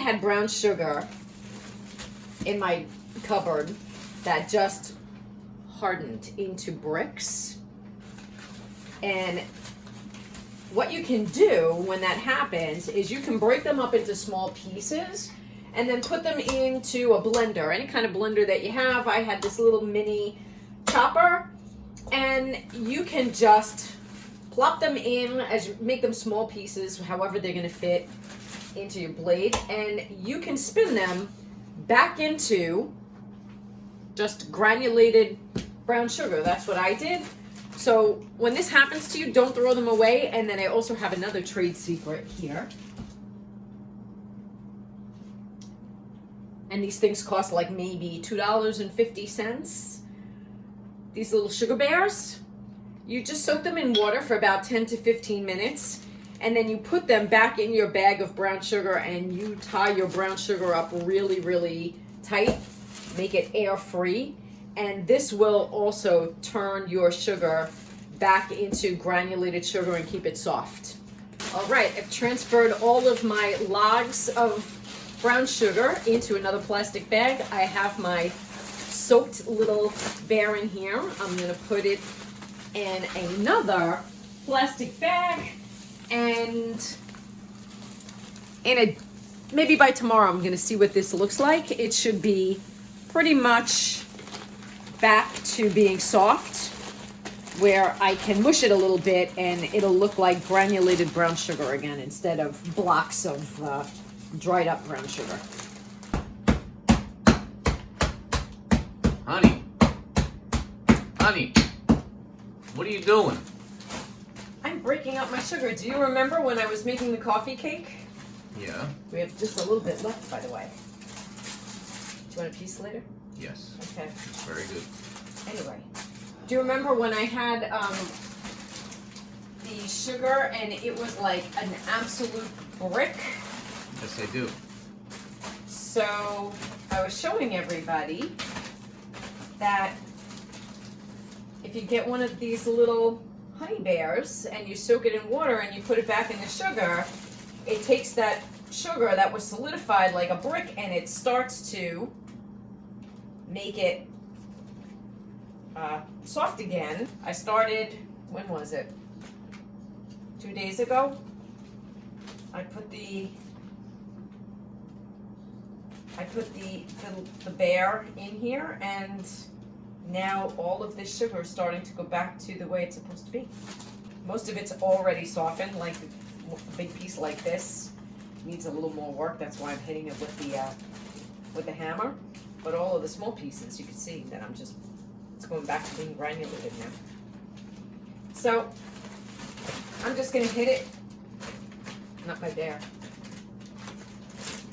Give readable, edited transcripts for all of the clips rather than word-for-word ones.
had brown sugar in my cupboard that just hardened into bricks. And what you can do when that happens is you can break them up into small pieces and then put them into a blender, any kind of blender that you have. I had this little mini chopper, and you can just plop them in as you make them small pieces, however they're going to fit into your blade, and you can spin them back into just granulated brown sugar. That's what I did. So when this happens to you, don't throw them away. And then I also have another trade secret here. And these things cost like maybe $2.50. These little sugar bears. You just soak them in water for about 10 to 15 minutes. And then you put them back in your bag of brown sugar and you tie your brown sugar up really, really tight. Make it air-free. And this will also turn your sugar back into granulated sugar and keep it soft. All right, I've transferred all of my logs of brown sugar into another plastic bag. I have my soaked little bear in here. I'm gonna put it in another plastic bag, and maybe by tomorrow I'm gonna see what this looks like. It should be pretty much back to being soft, where I can mush it a little bit and it'll look like granulated brown sugar again instead of blocks of dried up brown sugar. Honey, what are you doing? I'm breaking up my sugar. Do you remember when I was making the coffee cake? Yeah. We have just a little bit left, by the way. Do you want a piece later? Yes. Okay. It's very good. Anyway, do you remember when I had the sugar and it was like an absolute brick? Yes, I do. So I was showing everybody that if you get one of these little honey bears and you soak it in water and you put it back in the sugar, it takes that sugar that was solidified like a brick and it starts to make it soft again. I started, when was it? 2 days ago. I put the bear in here, and now all of this sugar is starting to go back to the way it's supposed to be. Most of it's already softened, like a big piece like this needs a little more work. That's why I'm hitting it with the hammer. But all of the small pieces, you can see that it's going back to being granulated now. So I'm just gonna hit it, not my bear.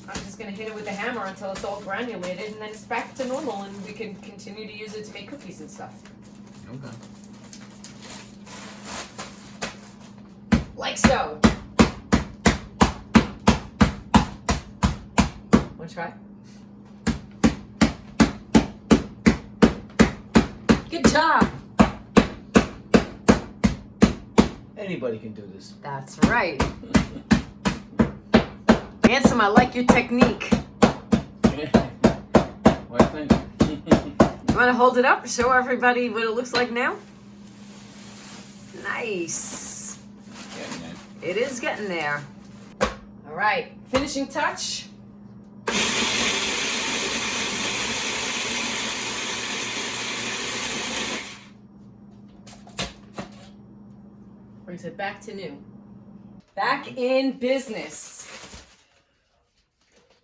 I'm just gonna hit it with the hammer until it's all granulated, and then it's back to normal, and we can continue to use it to make cookies and stuff. Okay. Like so. Wanna try? Good job. Anybody can do this. That's right. Handsome, I like your technique. What do you think? You want to hold it up? Show everybody what it looks like now? Nice. Getting there. It is getting there. All right, finishing touch. Brings it back to new. Back in business.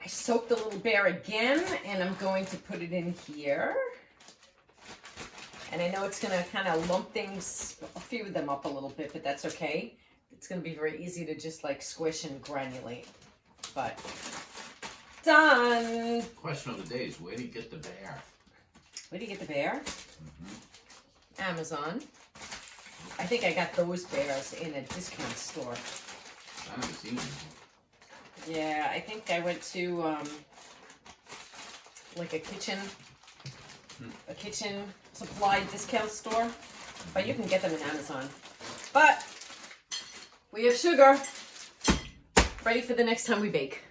I soaked the little bear again, and I'm going to put it in here. And I know it's gonna kind of lump things, a few of them up a little bit, but that's okay. It's gonna be very easy to just like squish and granulate. But done. Question of the day is, where do you get the bear? Where do you get the bear? Amazon. I think I got those bears in a discount store. I haven't seen them. Yeah, I think I went to like a kitchen supply discount store, but you can get them in Amazon. But we have sugar ready for the next time we bake.